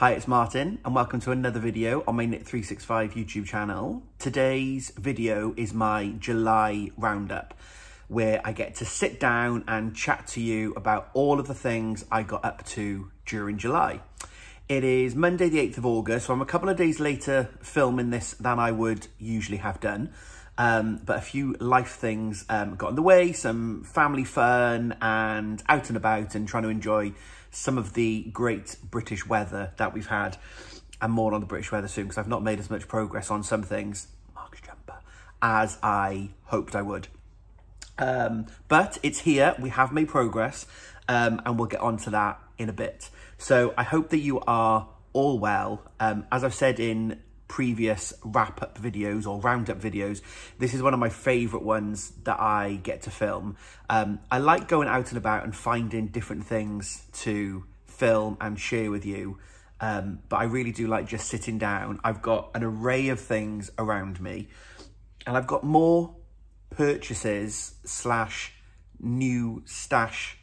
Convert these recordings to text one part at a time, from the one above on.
Hi, it's Martin and welcome to another video on my Knit365 YouTube channel. Today's video is my July roundup, where I get to sit down and chat to you about all of the things I got up to during July. It is Monday the 8th of August, so I'm a couple of days later filming this than I would usually have done. But a few life things got in the way, some family fun and out and about and trying to enjoy some of the great British weather that we've had, and more on the British weather soon because I've not made as much progress on some things, Mark's jumper, as I hoped I would. But it's here, we have made progress, and we'll get on to that in a bit. So I hope that you are all well. As I've said in previous wrap-up videos or roundup videos, this is one of my favourite ones that I get to film. I like going out and about and finding different things to film and share with you, but I really do like just sitting down. I've got an array of things around me, and I've got more purchases / new stash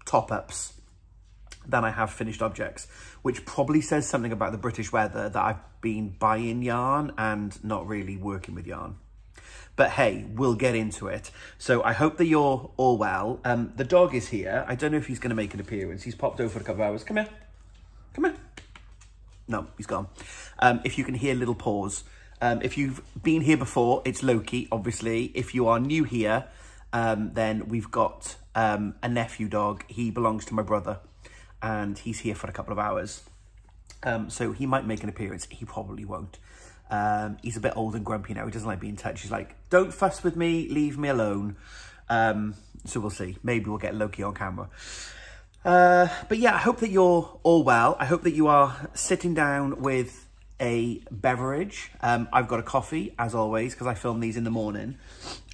top-ups than I have finished objects, which probably says something about the British weather, that I've been buying yarn and not really working with yarn. But hey, we'll get into it. So I hope that you're all well. The dog is here. I don't know if he's going to make an appearance. He's popped over for a couple of hours. Come here. Come here. No, he's gone. If you can hear little paws. If you've been here before, it's Loki, obviously. If you are new here, then we've got a nephew dog. He belongs to my brother, and he's here for a couple of hours. So he might make an appearance. He probably won't. He's a bit old and grumpy now. He doesn't like being touched. He's like, don't fuss with me, leave me alone. So we'll see. Maybe we'll get Loki on camera. But yeah, I hope that you're all well. I hope that you are sitting down with a beverage. I've got a coffee, as always, because I film these in the morning.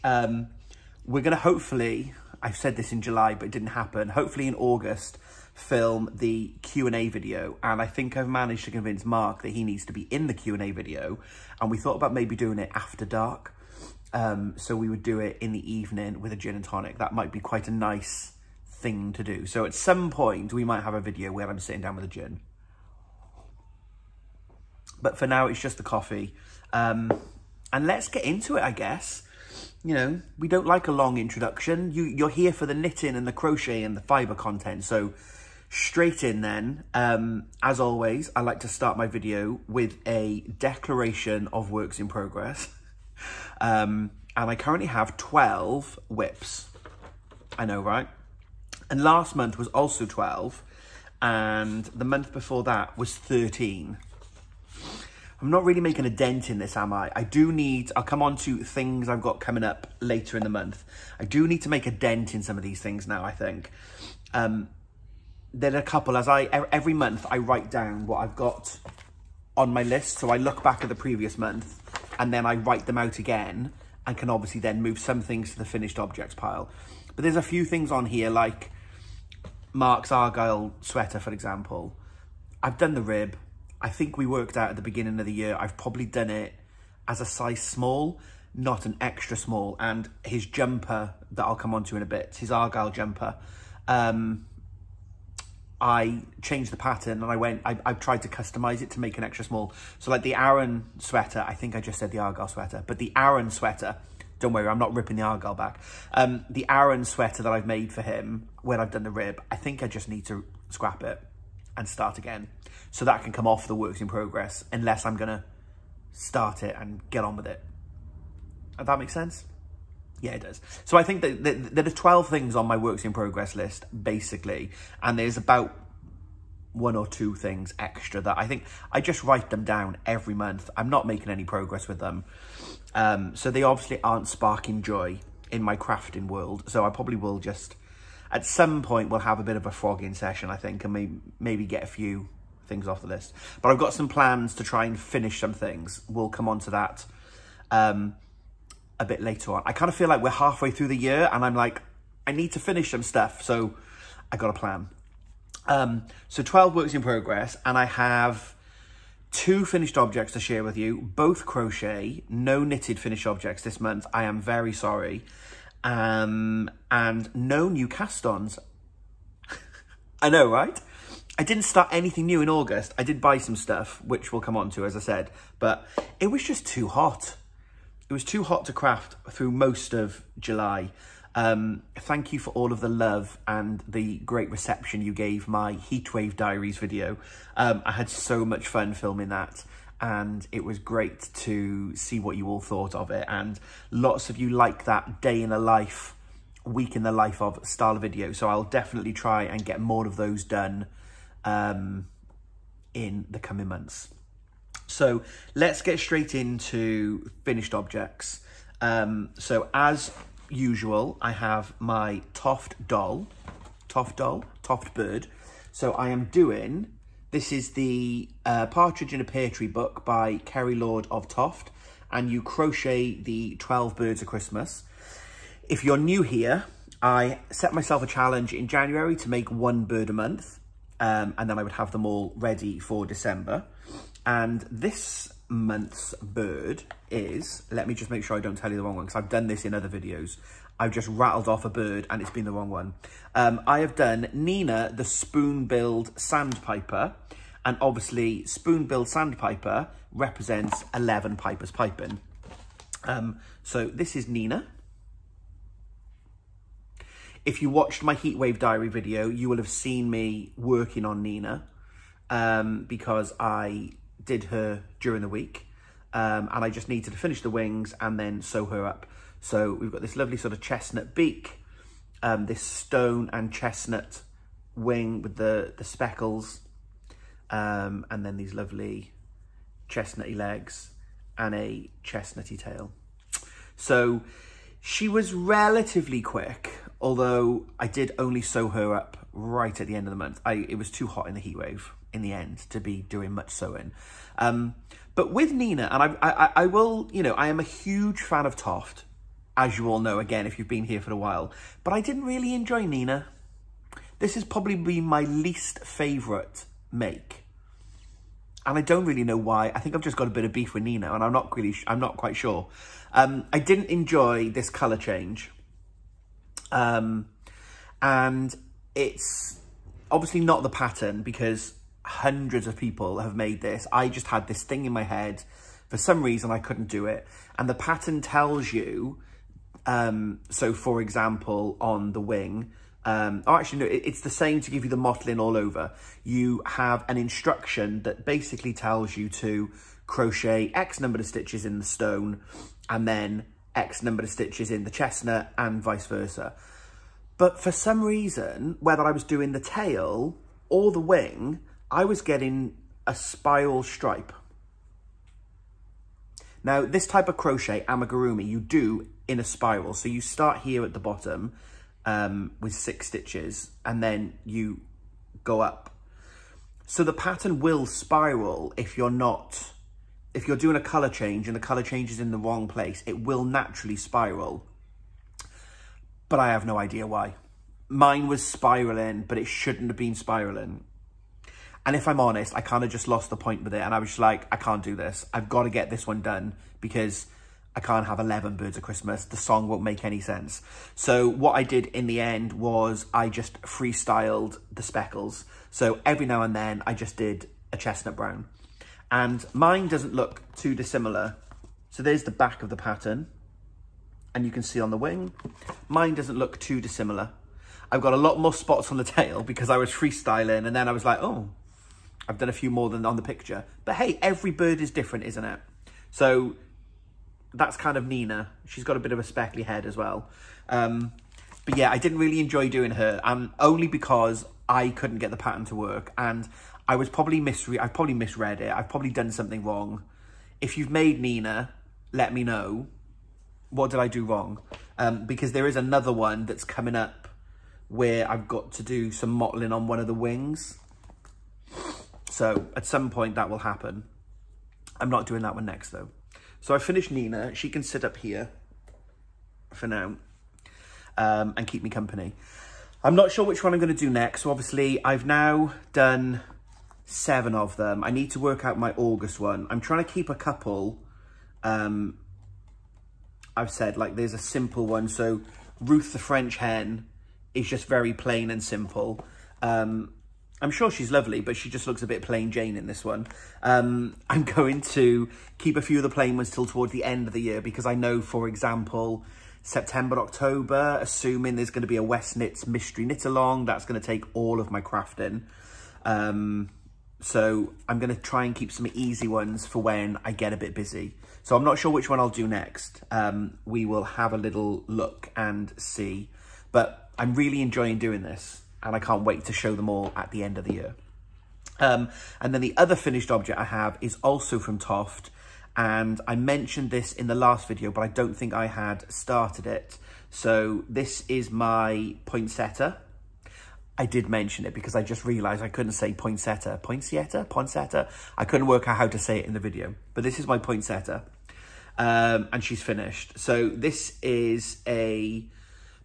We're going to hopefully, I've said this in July, but it didn't happen, hopefully in August, film the Q&A video, and I think I've managed to convince Mark that he needs to be in the Q&A video, and we thought about maybe doing it after dark, so we would do it in the evening with a gin and tonic. That might be quite a nice thing to do. So at some point we might have a video where I'm sitting down with a gin, but for now it's just the coffee, and let's get into it, I guess. You know, we don't like a long introduction. You're here for the knitting and the crochet and the fibre content, so straight in then. As always, I like to start my video with a declaration of works in progress. And I currently have 12 whips. I know, right? And last month was also 12. And the month before that was 13. I'm not really making a dent in this, am I? I'll come on to things I've got coming up later in the month. I do need to make a dent in some of these things now, I think. There are a couple, every month I write down what I've got on my list. So I look back at the previous month and then I write them out again, and can obviously then move some things to the finished objects pile. But there's a few things on here, like Mark's Argyle sweater, for example. I've done the rib. I think we worked out at the beginning of the year, I've probably done it as a size small, not an extra small. And his jumper that I'll come on to in a bit, his Argyle jumper, I changed the pattern and I've tried to customize it to make an extra small. So like the Aaron sweater, I think I just said the Argyle sweater, but the Aaron sweater, don't worry, I'm not ripping the Argyle back. The Aaron sweater that I've made for him when I've done the rib, I think I just need to scrap it and start again. So that can come off the works in progress, unless I'm gonna start it and get on with it. Does that make sense? Yeah, it does. So I think that there are 12 things on my works in progress list, basically, and there's about 1 or 2 things extra that I think I just write them down every month. I'm not making any progress with them. So they obviously aren't sparking joy in my crafting world. So I probably will just, at some point, we'll have a bit of a frogging session, I think, and maybe get a few things off the list. But I've got some plans to try and finish some things. We'll come on to that a bit later on. I kind of feel like we're halfway through the year and I'm like, I need to finish some stuff, so I got a plan. So 12 works in progress, and I have 2 finished objects to share with you, both crochet, no knitted finished objects this month. I am very sorry. And no new cast-ons. I know, right? I didn't start anything new in August. I did buy some stuff, which we'll come on to, as I said, but it was just too hot. It was too hot to craft through most of July. Thank you for all of the love and the great reception you gave my Heatwave Diaries video. I had so much fun filming that, and it was great to see what you all thought of it. And lots of you like that day in the life, week in the life of style video. So I'll definitely try and get more of those done in the coming months. So let's get straight into finished objects. So as usual, I have my Toft Bird. So I am doing, this is the Partridge in a Pear Tree book by Kerry Lord of Toft, and you crochet the 12 birds of Christmas. If you're new here, I set myself a challenge in January to make 1 bird a month, and then I would have them all ready for December. And this month's bird is, let me just make sure I don't tell you the wrong one, because I've done this in other videos. I've just rattled off a bird and it's been the wrong one. I have done Nina the Spoon-billed Sandpiper, and obviously Spoon-billed Sandpiper represents 11 pipers piping. So this is Nina. If you watched my Heatwave Diary video, you will have seen me working on Nina, because I did her during the week, and I just needed to finish the wings and then sew her up. So we've got this lovely sort of chestnut beak, this stone and chestnut wing with the speckles, and then these lovely chestnutty legs and a chestnutty tail. So she was relatively quick, although I did only sew her up right at the end of the month. It was too hot in the heatwave in the end to be doing much sewing. But with Nina, and I will, you know, I am a huge fan of Toft, as you all know, again, if you've been here for a while, but I didn't really enjoy Nina. This has probably been my least favourite make. And I don't really know why. I think I've just got a bit of beef with Nina, and I'm not quite sure. I didn't enjoy this colour change. And it's obviously not the pattern, because hundreds of people have made this. I just had this thing in my head. For some reason, I couldn't do it. And the pattern tells you, so for example, on the wing, oh, actually, no, it's the same to give you the mottling all over. You have an instruction that basically tells you to crochet X number of stitches in the stone and then X number of stitches in the chestnut and vice versa. But for some reason, whether I was doing the tail or the wing, I was getting a spiral stripe. Now, this type of crochet, amigurumi, you do in a spiral. So you start here at the bottom with 6 stitches, and then you go up. So the pattern will spiral if you're doing a colour change and the colour change is in the wrong place. It will naturally spiral. But I have no idea why. Mine was spiraling, but it shouldn't have been spiraling. And if I'm honest, I kind of just lost the point with it. And I was just like, I can't do this. I've got to get this one done, because I can't have 11 birds of Christmas. The song won't make any sense. So what I did in the end was I just freestyled the speckles. So every now and then I just did a chestnut brown. And mine doesn't look too dissimilar. So there's the back of the pattern. And you can see on the wing, mine doesn't look too dissimilar. I've got a lot more spots on the tail because I was freestyling, and then I was like, oh, I've done a few more than on the picture. But hey, every bird is different, isn't it? So that's kind of Nina. She's got a bit of a speckly head as well. But yeah, I didn't really enjoy doing her, only because I couldn't get the pattern to work. And I was probably I've probably misread it. I've probably done something wrong. If you've made Nina, let me know. What did I do wrong? Because there is another one that's coming up where I've got to do some mottling on one of the wings. So at some point that will happen. I'm not doing that one next though. So I finished Nina. She can sit up here for now and keep me company. I'm not sure which one I'm going to do next. So obviously I've now done 7 of them. I need to work out my August one. I'm trying to keep a couple. I've said, like, there's a simple one. So Ruth the French Hen is just very plain and simple. I'm sure she's lovely, but she just looks a bit plain Jane in this one. I'm going to keep a few of the plain ones till towards the end of the year, because I know, for example, September, October, assuming there's going to be a West Knits mystery knit along, that's going to take all of my crafting. So I'm going to try and keep some easy ones for when I get a bit busy. So I'm not sure which one I'll do next. We will have a little look and see. But I'm really enjoying doing this, and I can't wait to show them all at the end of the year. And then the other finished object I have is also from Toft. And I mentioned this in the last video, but I don't think I had started it. So this is my Poinsettia. I did mention it because I just realised I couldn't say Poinsettia. Poinsettia? I couldn't work out how to say it in the video. But this is my Poinsettia. And she's finished. So this is a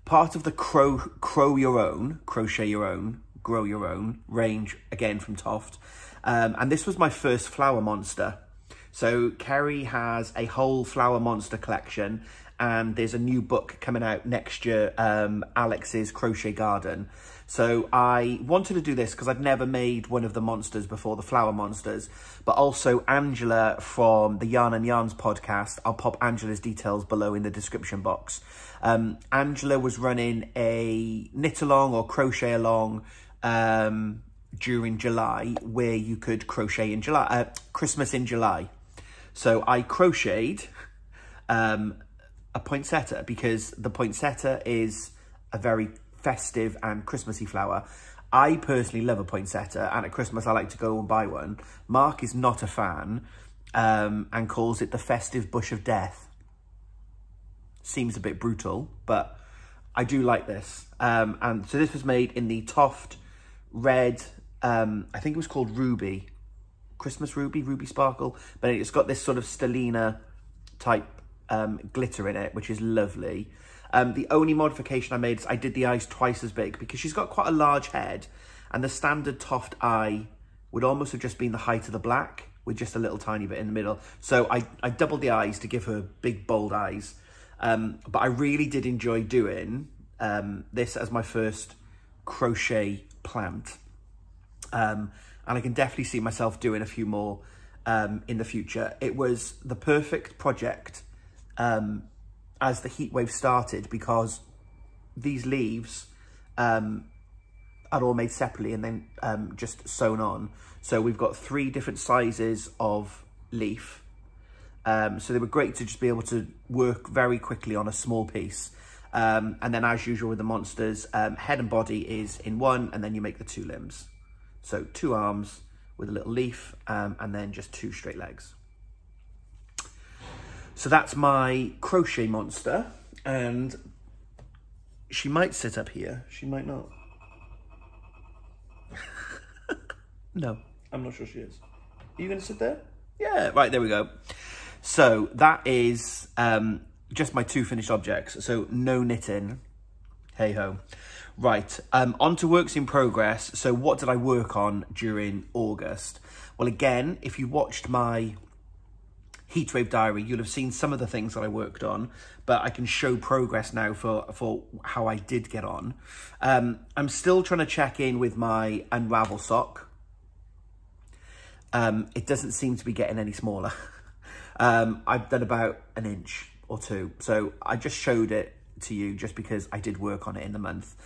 part of the Crochet Your Own, Grow Your Own range, again from Toft. And this was my first flower monster. So Kerry has a whole flower monster collection, and there's a new book coming out next year, Alex's Crochet Garden. So I wanted to do this because I'd never made one of the monsters before, the flower monsters, but also Angela from the Yarn and Yarns podcast. I'll pop Angela's details below in the description box. Angela was running a knit along or crochet along during July, where you could crochet in July, Christmas in July. So I crocheted a poinsettia, because the poinsettia is a very festive and Christmassy flower. I personally love a poinsettia, and at Christmas I like to go and buy one. Mark is not a fan and calls it the festive bush of death. Seems a bit brutal, but I do like this. And so this was made in the Toft red, I think it was called Ruby, Christmas Ruby, Ruby Sparkle, but it's got this sort of stellina type glitter in it, which is lovely. The only modification I made is I did the eyes twice as big, because she's got quite a large head, and the standard Toft eye would almost have just been the height of the black, with just a little tiny bit in the middle. So I doubled the eyes to give her big, bold eyes. But I really did enjoy doing this as my first crochet plant. And I can definitely see myself doing a few more in the future. It was the perfect project as the heat wave started, because these leaves are all made separately and then just sewn on. So we've got 3 different sizes of leaf. So they were great to just be able to work very quickly on a small piece. And then, as usual with the monsters, head and body is in one, and then you make the 2 limbs. So 2 arms with a little leaf, and then just 2 straight legs. So that's my crochet monster, and she might sit up here, she might not. No, I'm not sure she is. Are you going to sit there? Yeah, right, there we go. So that is just my 2 finished objects, so no knitting, hey-ho. Right, on to works in progress. So what did I work on during August? Well, again, if you watched my Heatwave diary, you'll have seen some of the things that I worked on, but I can show progress now for how I did get on. I'm still trying to check in with my unravel sock. It doesn't seem to be getting any smaller. I've done about 1 inch or 2, so I just showed it to you just because I did work on it in the month.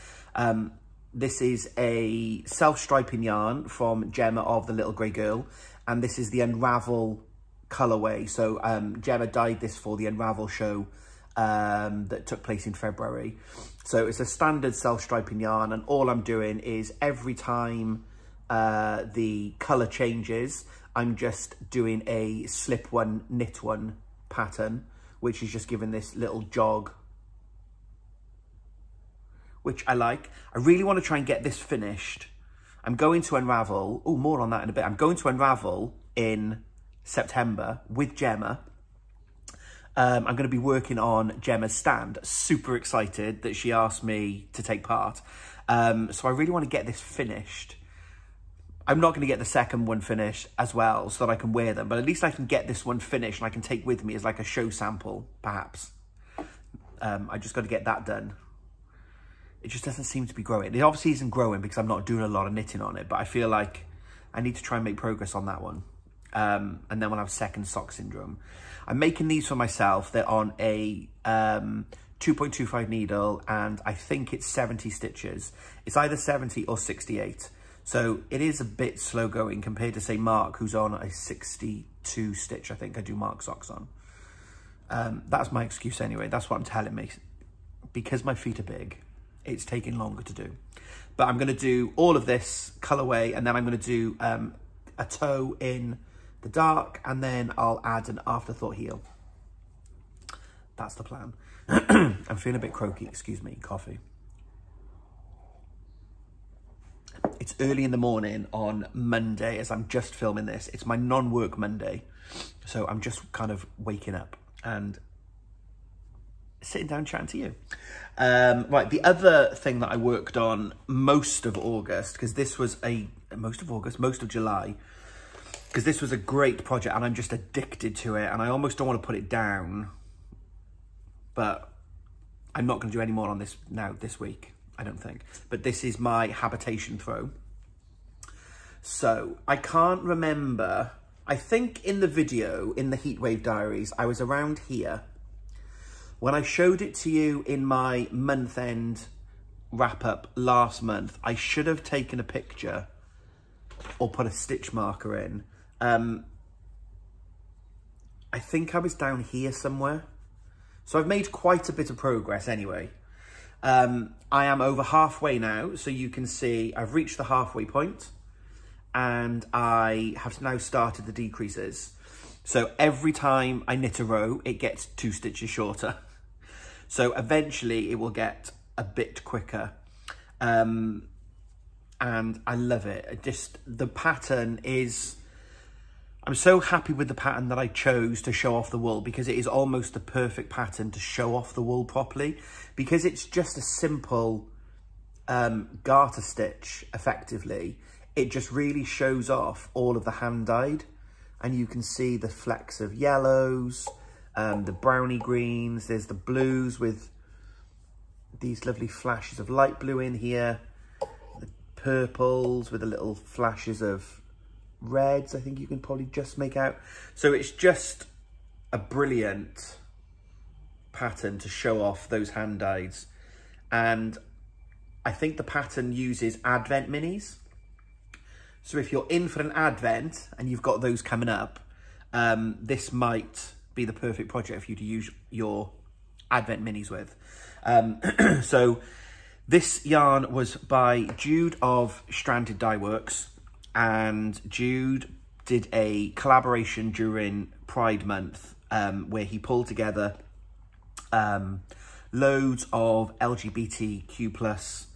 This is a self-striping yarn from Gemma of the Little Grey Girl, and this is the Unravel colourway. So Gemma dyed this for the Unravel show that took place in February. So it's a standard self-striping yarn, and all I'm doing is every time the colour changes, I'm just doing a slip one, knit one pattern, which is just giving this little jog, which I like. I really want to try and get this finished. I'm going to unravel, oh, more on that in a bit. I'm going to unravel in September with Gemma. I'm going to be working on Gemma's stand. Super excited that she asked me to take part. So I really want to get this finished. I'm not going to get the second one finished as well so that I can wear them, but at least I can get this one finished and I can take with me as like a show sample, perhaps. I just got to get that done. it just doesn't seem to be growing. It obviously isn't growing because I'm not doing a lot of knitting on it, but I feel like I need to try and make progress on that one. And then we'll have second sock syndrome. I'm making these for myself. They're on a 2.25 needle, and I think it's 70 stitches. It's either 70 or 68. So it is a bit slow going compared to, say, Mark, who's on a 62 stitch. I think I do Mark socks on. That's my excuse anyway. That's what I'm telling me. Because my feet are big, it's taking longer to do. But I'm going to do all of this colourway, and then I'm going to do a toe in the dark, and then I'll add an afterthought heel. That's the plan. I'm feeling a bit croaky, excuse me, coffee. It's early in the morning on Monday as I'm just filming this. It's my non-work Monday. So I'm just kind of waking up and sitting down chatting to you. Right, the other thing that I worked on most of August, because this was most of July, because this was a great project and I'm just addicted to it, and I almost don't want to put it down, but I'm not going to do any more on this now this week, I don't think. But this is my Habitation Throw. So I can't remember, I think in the video, in the Heatwave Diaries, I was around here. When I showed it to you in my month-end wrap-up last month, I should have taken a picture or put a stitch marker in. I think I was down here somewhere. So I've made quite a bit of progress anyway. I am over halfway now, so you can see I've reached the halfway point, and I have now started the decreases. So every time I knit a row, it gets 2 stitches shorter. So eventually it will get a bit quicker. And I love it. The pattern is, I'm so happy with the pattern that I chose to show off the wool, because it is almost the perfect pattern to show off the wool properly, because it's just a simple garter stitch effectively. It just really shows off all of the hand dyed, and you can see the flecks of yellows, the browny greens, there's the blues with these lovely flashes of light blue in here, the purples with the little flashes of reds, I think you can probably just make out. So it's just a brilliant pattern to show off those hand dyes. And I think the pattern uses Advent minis. So if you're in for an Advent and you've got those coming up, this might be the perfect project for you to use your Advent minis with. So this yarn was by Jude of Stranded Dye Works, and Jude did a collaboration during Pride Month where he pulled together loads of LGBTQ plus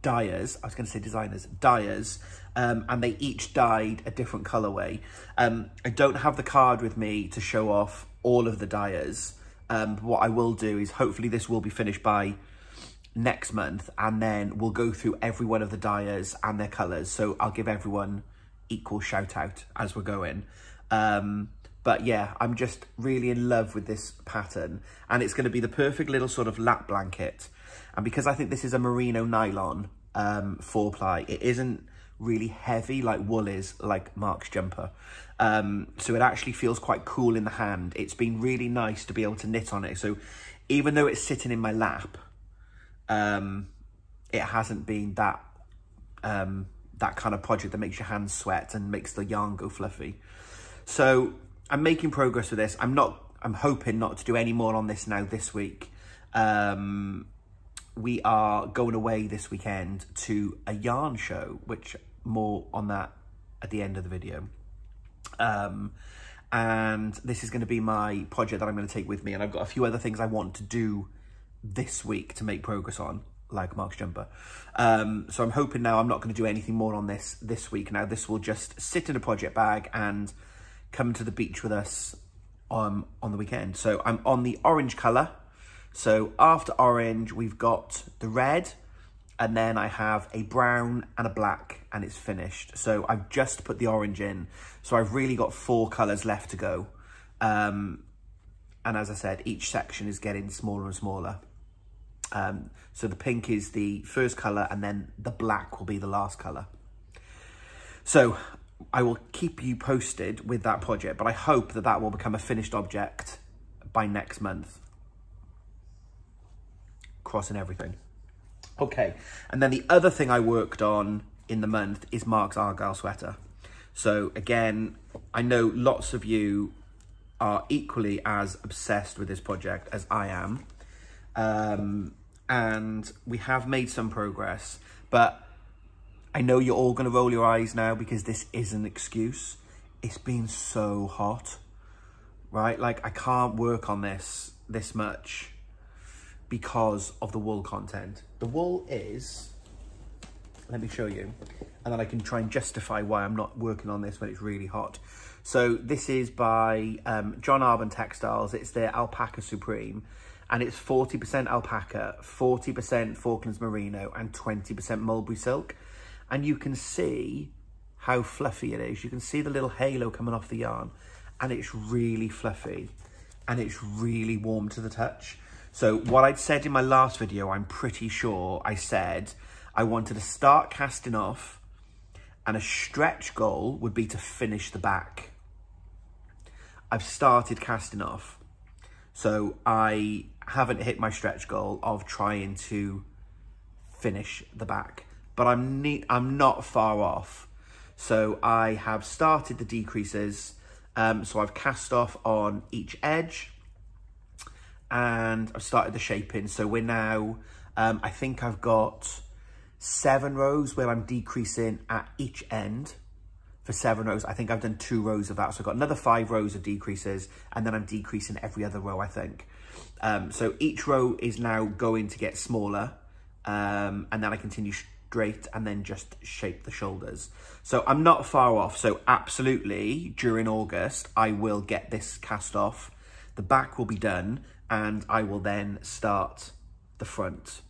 dyers, I was going to say designers, dyers, and they each dyed a different colourway. I don't have the card with me to show off all of the dyers. What I will do is hopefully this will be finished by next month, and then we'll go through every one of the dyers and their colours. So I'll give everyone equal shout out as we're going. But yeah, I'm just really in love with this pattern, and it's going to be the perfect little sort of lap blanket. And because I think this is a merino nylon 4-ply, it isn't really heavy like wool is, like Mark's jumper. So it actually feels quite cool in the hand. It's been really nice to be able to knit on it. So even though it's sitting in my lap, it hasn't been that that kind of project that makes your hands sweat and makes the yarn go fluffy. So I'm making progress with this. I'm hoping not to do any more on this now this week. We are going away this weekend to a yarn show, which more on that at the end of the video. And this is going to be my project that I'm going to take with me. And I've got a few other things I want to do this week to make progress on, like Mark's jumper. So I'm hoping now I'm not going to do anything more on this week. Now this will just sit in a project bag and come to the beach with us on the weekend. So I'm on the orange colour. So after orange, we've got the red, and then I have a brown and a black, and it's finished. So I've just put the orange in. So I've really got 4 colours left to go. And as I said, each section is getting smaller and smaller. So the pink is the first colour, and then the black will be the last colour. So I will keep you posted with that project, but I hope that that will become a finished object by next month. Crossing everything. Okay, and then the other thing I worked on in the month is Mark's Argyle sweater. So again, I know lots of you are equally as obsessed with this project as I am. And we have made some progress, but I know you're all going to roll your eyes now because this is an excuse. It's been so hot, right? Like, I can't work on this much because of the wool content. The wool is, let me show you, and then I can try and justify why I'm not working on this when it's really hot. So this is by John Arbon Textiles. It's their Alpaca Supreme, and it's 40% alpaca, 40% Falklands Merino, and 20% mulberry silk. And you can see how fluffy it is. You can see the little halo coming off the yarn, and it's really fluffy, and it's really warm to the touch. So what I'd said in my last video, I'm pretty sure I said I wanted to start casting off, and a stretch goal would be to finish the back. I've started casting off, so I haven't hit my stretch goal of trying to finish the back, but I'm not far off. So I have started the decreases. So I've cast off on each edge, and I've started the shaping. So we're now, I think I've got 7 rows where I'm decreasing at each end for 7 rows. I think I've done 2 rows of that. So I've got another 5 rows of decreases, and then I'm decreasing every other row, I think. So each row is now going to get smaller, and then I continue straight and then just shape the shoulders. So I'm not far off. So absolutely, during August, I will get this cast off. The back will be done, and I will then start the front.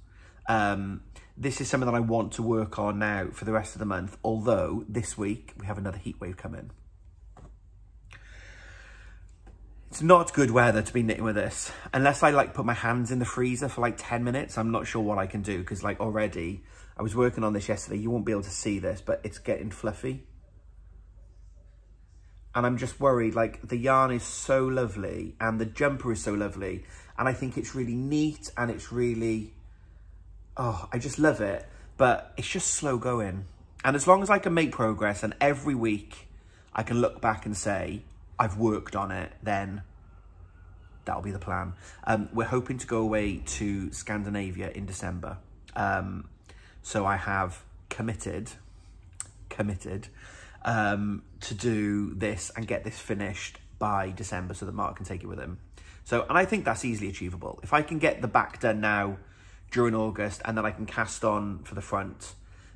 This is something that I want to work on now for the rest of the month, although this week we have another heat wave coming. It's not good weather to be knitting with this. Unless I like put my hands in the freezer for like 10 minutes, I'm not sure what I can do, because like already, I was working on this yesterday, you won't be able to see this, but it's getting fluffy. And I'm just worried, like the yarn is so lovely and the jumper is so lovely, and I think it's really neat and it's really, oh, I just love it, but it's just slow going. And as long as I can make progress and every week I can look back and say, I've worked on it, then that'll be the plan. We're hoping to go away to Scandinavia in December. So I have committed to do this and get this finished by December so that Mark can take it with him. So, and I think that's easily achievable. If I can get the back done now during August, and then I can cast on for the front.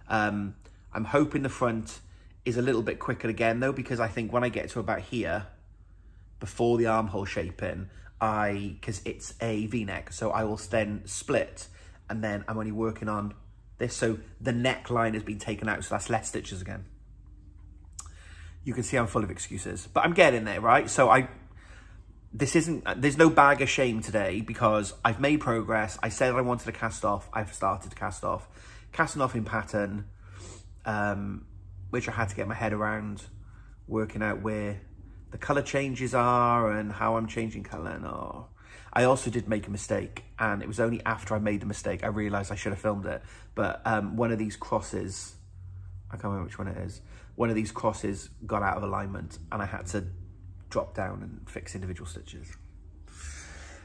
I'm hoping the front is a little bit quicker again though, because I think when I get to about here, before the armhole shaping, because it's a V-neck, so I will then split, and then I'm only working on this. So the neckline has been taken out, so that's less stitches again. You can see I'm full of excuses, but I'm getting there, right? So there's no bag of shame today because I've made progress. I said I wanted to cast off. I've started to cast off. Casting off in pattern, which I had to get my head around, working out where the colour changes are and how I'm changing colour. And oh, I also did make a mistake, and it was only after I made the mistake I realised I should have filmed it. But one of these crosses, I can't remember which one it is, one of these crosses got out of alignment and I had to drop down and fix individual stitches.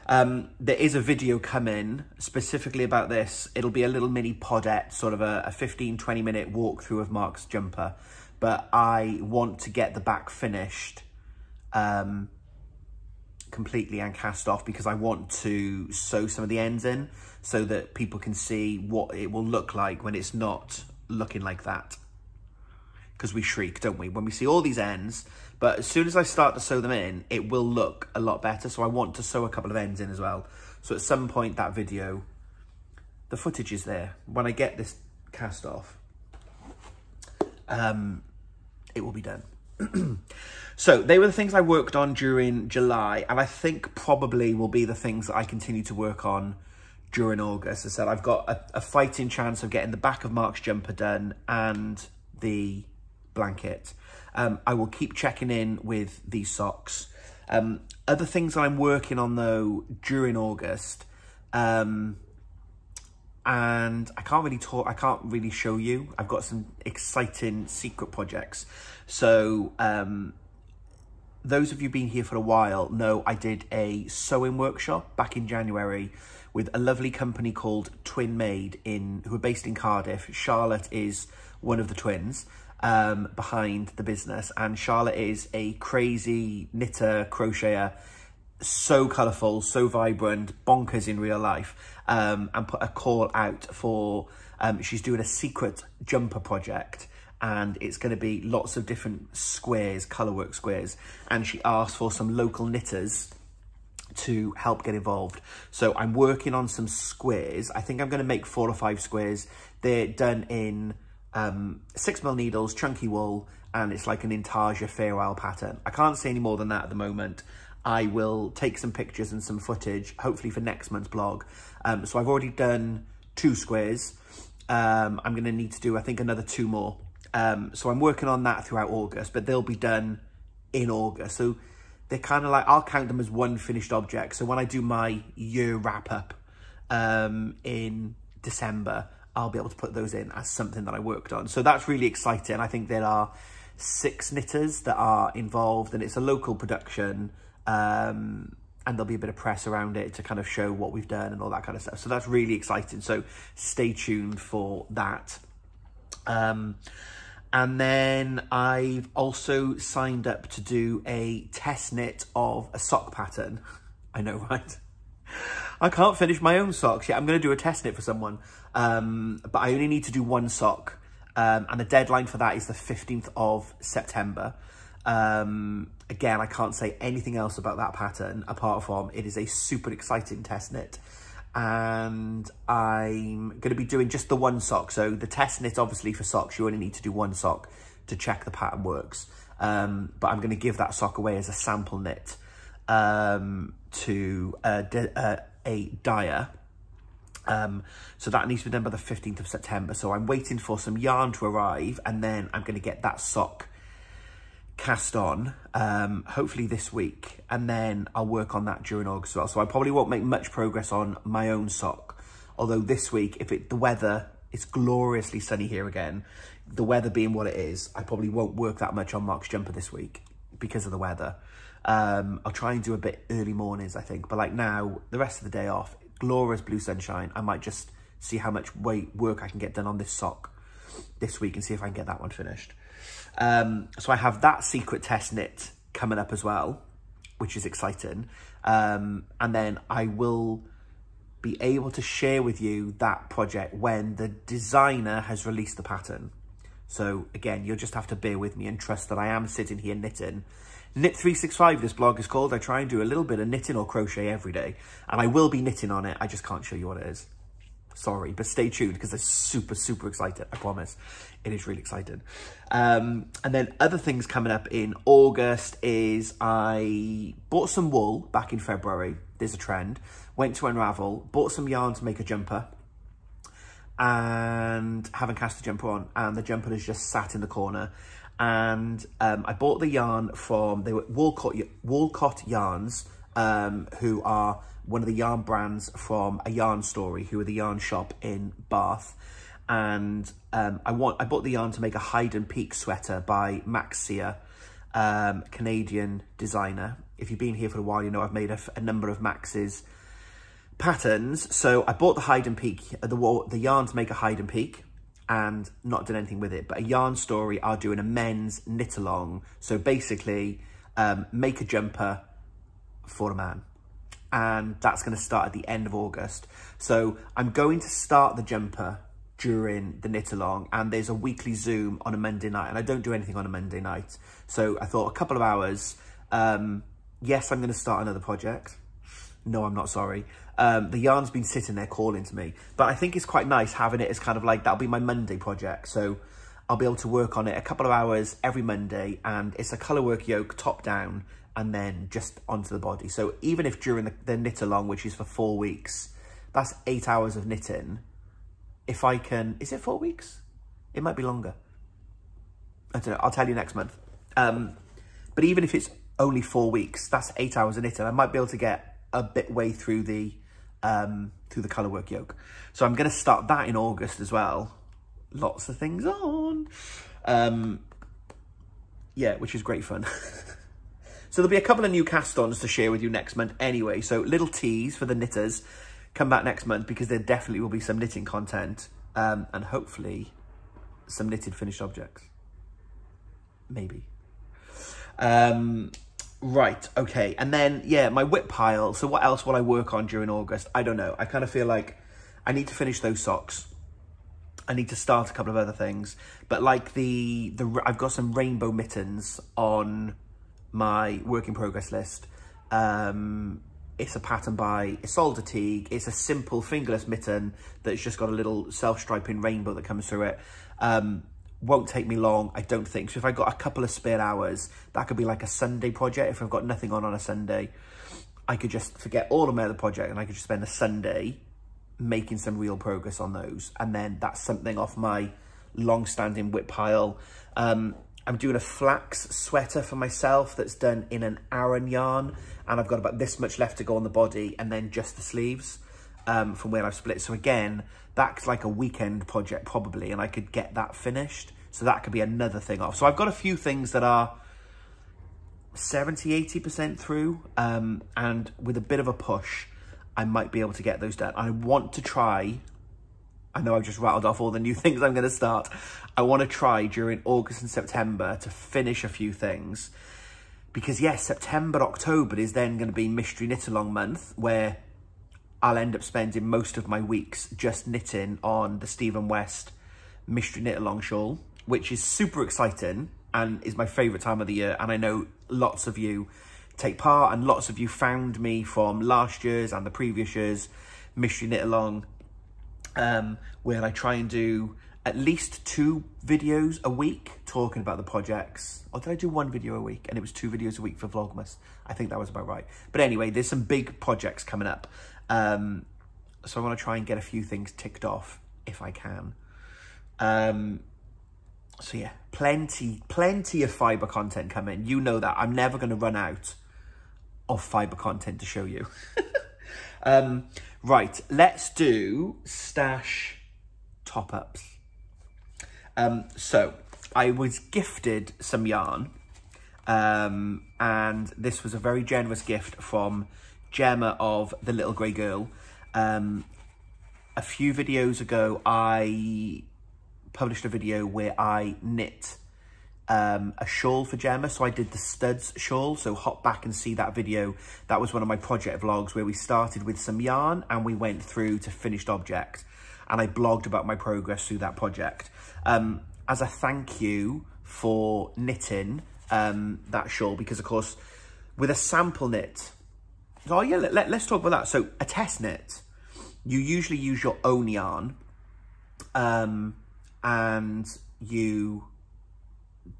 There is a video coming specifically about this. It'll be a little mini podette, sort of a 15-20 minute walkthrough of Mark's jumper, but I want to get the back finished completely and cast off, because I want to sew some of the ends in so that people can see what it will look like when it's not looking like that. Because we shriek, don't we, when we see all these ends, but as soon as I start to sew them in, it will look a lot better. So I want to sew a couple of ends in as well. So at some point that video, the footage is there. When I get this cast off, it will be done. So they were the things I worked on during July, and I think probably will be the things that I continue to work on during August. As I said, I've got a fighting chance of getting the back of Mark's jumper done and the blanket. I will keep checking in with these socks. Other things that I'm working on though during August, and I can't really show you. I've got some exciting secret projects. So those of you been here for a while know I did a sewing workshop back in January with a lovely company called Twin Made who are based in Cardiff. Charlotte is one of the twins behind the business, and Charlotte is a crazy knitter, crocheter, so colourful, so vibrant, bonkers in real life, and put a call out for, she's doing a secret jumper project, and it's going to be lots of different squares, colourwork squares, and she asked for some local knitters to help get involved. So I'm working on some squares. I think I'm going to make 4 or 5 squares. They're done in 6mm needles, chunky wool, and it's like an intarsia fair isle pattern. I can't say any more than that at the moment. I will take some pictures and some footage, hopefully for next month's blog. So I've already done 2 squares. I'm going to need to do, I think, another 2 more. So I'm working on that throughout August, but they'll be done in August. So they're kind of like, I'll count them as one finished object. So when I do my year wrap up in December, I'll be able to put those in as something that I worked on. So that's really exciting. I think there are 6 knitters that are involved, and it's a local production. And there'll be a bit of press around it to kind of show what we've done and all that kind of stuff. So that's really exciting. So stay tuned for that. And then I've also signed up to do a test knit of a sock pattern. I know, right? I can't finish my own socks yet. I'm going to do a test knit for someone. But I only need to do 1 sock. And the deadline for that is the 15th of September. Again, I can't say anything else about that pattern apart from it is a super exciting test knit, and I'm going to be doing just the 1 sock. So the test knit, obviously for socks, you only need to do 1 sock to check the pattern works. But I'm going to give that sock away as a sample knit to a dyer. So that needs to be done by the 15th of September. So I'm waiting for some yarn to arrive, and then I'm going to get that sock cast on, hopefully this week, and then I'll work on that during August as well. So I probably won't make much progress on my own sock, although this week, if the weather, it's gloriously sunny here again, the weather being what it is, I probably won't work that much on Mark's jumper this week because of the weather. I'll try and do a bit early mornings, I think, but like now, the rest of the day off, glorious blue sunshine, I might just see how much work I can get done on this sock this week and see if I can get that one finished. So I have that secret test knit coming up as well, which is exciting. And then I will be able to share with you that project when the designer has released the pattern. So again, you'll just have to bear with me and trust that I am sitting here knitting. Knit365, this blog is called. I try and do a little bit of knitting or crochet every day, and I will be knitting on it. I just can't show you what it is. Sorry, but stay tuned because I'm super, super excited. I promise. It is really exciting. And then other things coming up in August is I bought some wool back in February. There's a trend. Went to Unravel, bought some yarn to make a jumper, and haven't cast the jumper on, and the jumper has just sat in the corner. And I bought the yarn from, they were Walcott Yarns, who are one of the yarn brands from A Yarn Story, who are the yarn shop in Bath. And I bought the yarn to make a hide and peak sweater by Maxia, Canadian designer. If you've been here for a while, you know I've made a number of Max's patterns. So I bought the hide and peak, the yarn to make a hide and peak, and not done anything with it. But A Yarn Story are doing a men's knit along. So basically, make a jumper for a man. And that's going to start at the end of August. So I'm going to start the jumper during the knit along, and there's a weekly Zoom on a Monday night, and I don't do anything on a Monday night. So I thought a couple of hours. Yes, I'm going to start another project. No, I'm not, sorry. The yarn's been sitting there calling to me, but I think it's quite nice having it as kind of like, that'll be my Monday project. So I'll be able to work on it a couple of hours every Monday, and it's a colourwork yoke top down and then just onto the body. So even if during the knit along, which is for 4 weeks, That's 8 hours of knitting. If I can, is it 4 weeks? It might be longer. I don't know, I'll tell you next month. But even if it's only 4 weeks, that's 8 hours of knitting. I might be able to get a bit way through the colourwork yoke. So I'm going to start that in August as well. Lots of things on. Yeah, which is great fun. So there'll be a couple of new cast-ons to share with you next month anyway. So little tease for the knitters. Come back next month because there definitely will be some knitting content. And hopefully some knitted finished objects. Maybe. Right, okay. And then, yeah, my whip pile. So what else will I work on during August? I don't know. I kind of feel like I need to finish those socks. I need to start a couple of other things. But like I've got some rainbow mittens on my work in progress list. It's a pattern by Isolde Teague. It's a simple fingerless mitten that's just got a little self-striping rainbow that comes through it. Won't take me long, I don't think. So if I've got a couple of spare hours, that could be like a Sunday project. If I've got nothing on a Sunday, I could just forget all of my other project and I could just spend a Sunday making some real progress on those. And then that's something off my long-standing whip pile. I'm doing a flax sweater for myself that's done in an Aran yarn. And I've got about this much left to go on the body and then just the sleeves from where I've split. So again, that's like a weekend project probably, and I could get that finished. So that could be another thing off. So I've got a few things that are 70, 80% through, and with a bit of a push, I might be able to get those done. I want to try, I know I've just rattled off all the new things I'm gonna start. I wanna try during August and September to finish a few things, because yes, September, October is then gonna be Mystery Knit Along month, where I'll end up spending most of my weeks just knitting on the Stephen West Mystery Knit Along shawl, which is super exciting and is my favourite time of the year. And I know lots of you take part and lots of you found me from last year's and the previous year's Mystery Knit Along, where I try and do at least 2 videos a week talking about the projects. Or did I do 1 video a week? And it was 2 videos a week for Vlogmas. I think that was about right. But anyway, there's some big projects coming up. So I want to try and get a few things ticked off if I can. So yeah, plenty of fibre content coming. You know that. I'm never going to run out of fibre content to show you. Right, let's do stash top-ups. So I was gifted some yarn, and this was a very generous gift from Gemma of The Little Grey Girl. A few videos ago, I published a video where I knit a shawl for Gemma. So I did the studs shawl, so hop back and see that video. That was one of my project vlogs where we started with some yarn and we went through to finished object. And I blogged about my progress through that project. As a thank you for knitting that shawl, because of course, with a sample knit, oh yeah, let's talk about that. So a test knit, you usually use your own yarn and you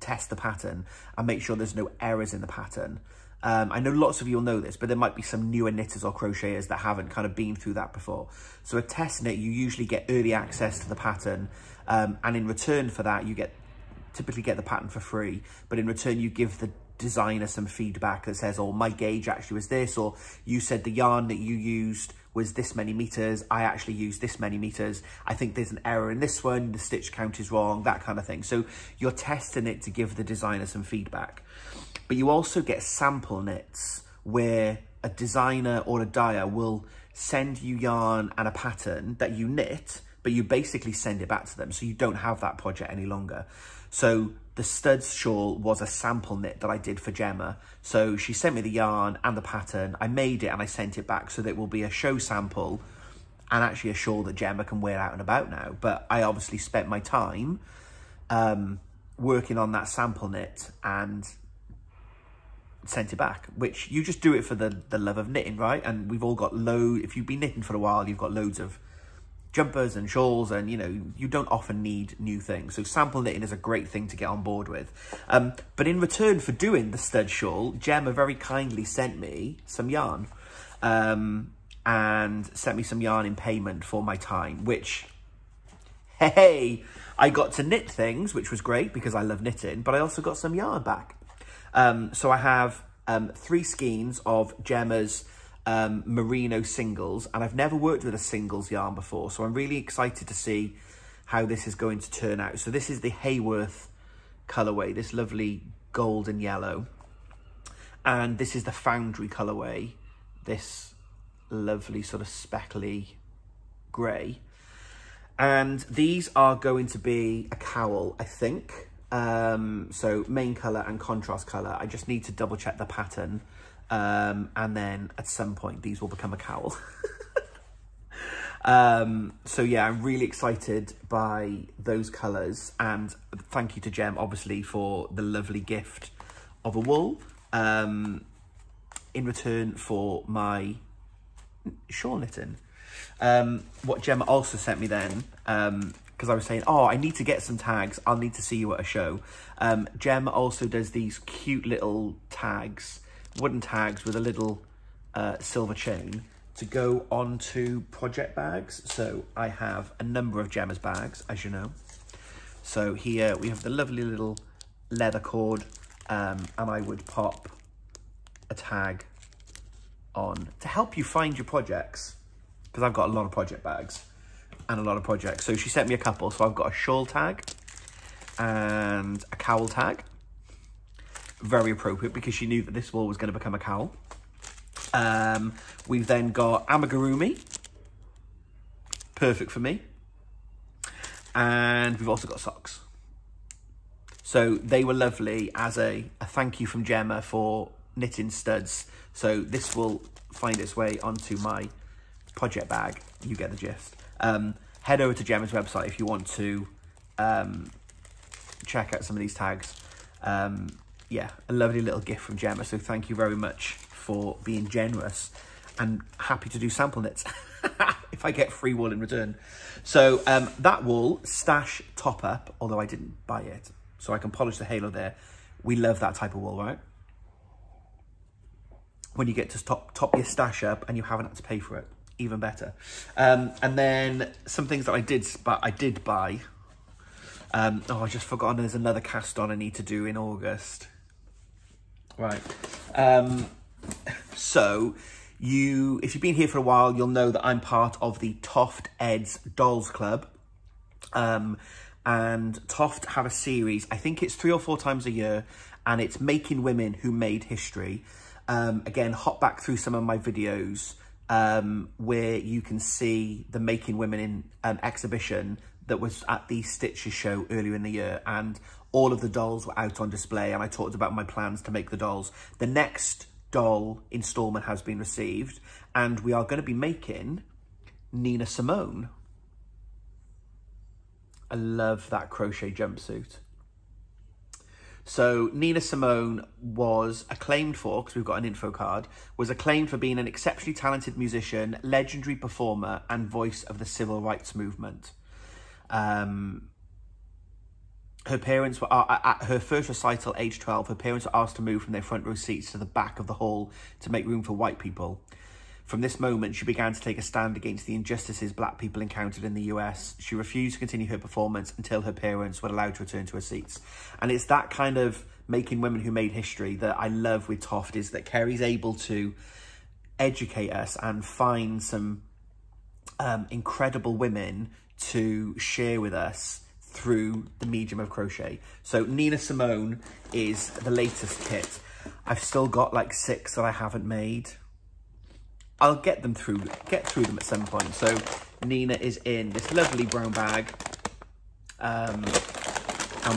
test the pattern and make sure there's no errors in the pattern. I know lots of you will know this, but there might be some newer knitters or crocheters that haven't kind of been through that before. So a test knit, you usually get early access to the pattern, and in return for that, you typically get the pattern for free, but in return you give the designer some feedback that says, oh, my gauge actually was this, or you said the yarn that you used was this many meters, I actually used this many meters, I think there's an error in this one, the stitch count is wrong, that kind of thing. So you're testing it to give the designer some feedback. But you also get sample knits where a designer or a dyer will send you yarn and a pattern that you knit, but you basically send it back to them, so you don't have that project any longer. So the studs shawl was a sample knit that I did for Gemma. So she sent me the yarn and the pattern, I made it and I sent it back, so that it will be a show sample and actually a shawl that Gemma can wear out and about now. But I obviously spent my time working on that sample knit and sent it back, which you just do it for the love of knitting, right? And we've all got if you've been knitting for a while, you've got loads of jumpers and shawls, and you know, you don't often need new things. So sample knitting is a great thing to get on board with. But in return for doing the stud shawl, Gemma very kindly sent me some yarn. And and sent me some yarn in payment for my time, which, hey, I got to knit things, which was great because I love knitting, but I also got some yarn back. So I have 3 skeins of Gemma's merino singles, and I've never worked with a singles yarn before, so I'm really excited to see how this is going to turn out. So this is the Hayworth colorway, this lovely golden yellow, and this is the Foundry colorway, this lovely sort of speckly grey. And these are going to be a cowl, I think. So main colour and contrast colour. I just need to double check the pattern. And then at some point, these will become a cowl. So yeah, I'm really excited by those colours. And thank you to Gem, obviously, for the lovely gift of a wool. In return for my shawl knitting. What Gemma also sent me then, because I was saying, oh, I need to get some tags, I'll need to see you at a show. Gemma also does these cute little tags, wooden tags with a little silver chain to go onto project bags. So I have a number of Gemma's bags, as you know. So here we have the lovely little leather cord, and I would pop a tag on to help you find your projects, because I've got a lot of project bags and a lot of projects. So she sent me a couple. So I've got a shawl tag and a cowl tag. Very appropriate because she knew that this wool was going to become a cowl. We've then got amigurumi. Perfect for me. And we've also got socks. So they were lovely as a thank you from Gemma for knitting studs. So this will find its way onto my project bag. You get the gist. Head over to Gemma's website if you want to check out some of these tags. Yeah, a lovely little gift from Gemma. So thank you very much for being generous, and happy to do sample knits if I get free wool in return. So that wool, stash top up, although I didn't buy it, so I can polish the halo there. We love that type of wool, right? When you get to top your stash up and you haven't had to pay for it, even better. And then some things that I did buy. Oh, I just forgotten there's another cast on I need to do in August. Right. So if you've been here for a while, you'll know that I'm part of the Toft Ed's Dolls Club. And Toft have a series, I think it's 3 or 4 times a year, and it's Making Women Who Made History. Again, hop back through some of my videos where you can see the Making Women in exhibition that was at the Stitches show earlier in the year, and all of the dolls were out on display, and I talked about my plans to make the dolls. The next doll installment has been received, and we are going to be making Nina Simone. I love that crochet jumpsuit. So Nina Simone was acclaimed for, because we've got an info card, was acclaimed for being an exceptionally talented musician, legendary performer, and voice of the civil rights movement. Her parents were, at her first recital, age 12, her parents were asked to move from their front row seats to the back of the hall to make room for white people. From this moment, she began to take a stand against the injustices black people encountered in the US. She refused to continue her performance until her parents were allowed to return to her seats. And it's that kind of Making Women Who Made History that I love with Toft, is that Kerry's able to educate us and find some incredible women to share with us through the medium of crochet. So Nina Simone is the latest kit. I've still got like 6 that I haven't made. I'll get through them at some point. So Nina is in this lovely brown bag, and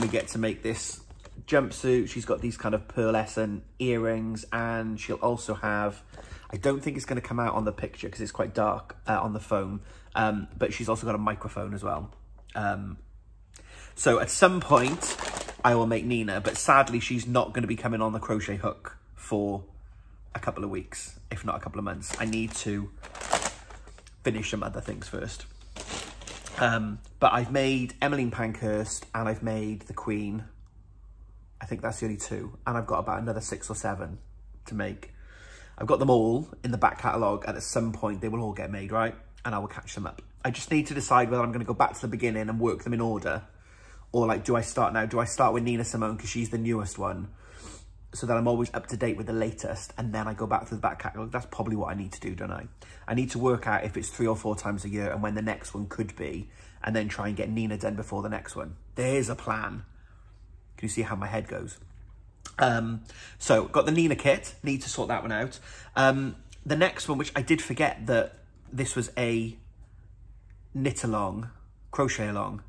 we get to make this jumpsuit. She's got these kind of pearlescent earrings, and she'll also have, I don't think it's going to come out on the picture because it's quite dark on the phone, but she's also got a microphone as well. So at some point I will make Nina, but sadly she's not going to be coming on the crochet hook for a couple of weeks, if not a couple of months. I need to finish some other things first. But I've made Emmeline Pankhurst and I've made the Queen. I think that's the only 2. And I've got about another 6 or 7 to make. I've got them all in the back catalogue, and at some point they will all get made, right? And I will catch them up. I just need to decide whether I'm going to go back to the beginning and work them in order, or like, do I start now? Do I start with Nina Simone because she's the newest one, so that I'm always up to date with the latest, and then I go back to the back catalogue? That's probably what I need to do, don't I? I need to work out if it's 3 or 4 times a year and when the next one could be, and then try and get Nina done before the next one. There's a plan. Can you see how my head goes? So got the Nina kit, need to sort that one out. The next one, which I did forget that this was a crochet along.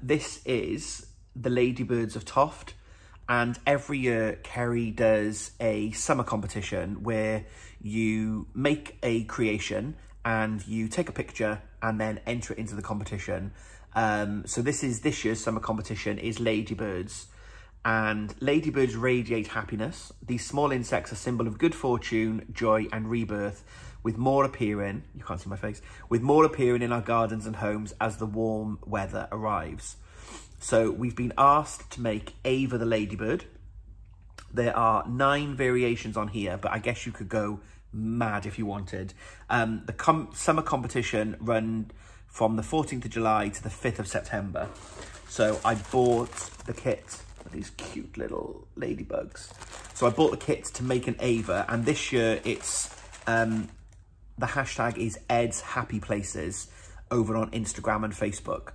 This is the Ladybirds of Toft, and every year Kerry does a summer competition where you make a creation and you take a picture and then enter it into the competition. So this year's summer competition is ladybirds, and ladybirds radiate happiness. These small insects are a symbol of good fortune, joy and rebirth, with more appearing, you can't see my face, with more appearing in our gardens and homes as the warm weather arrives. So we've been asked to make Ava the Ladybird. There are 9 variations on here, but I guess you could go mad if you wanted. The summer competition run from the 14th of July to the 5th of September. So I bought the kit for these cute little ladybugs. So I bought the kit to make an Ava, and this year it's, the hashtag is Ed's Happy Places over on Instagram and Facebook.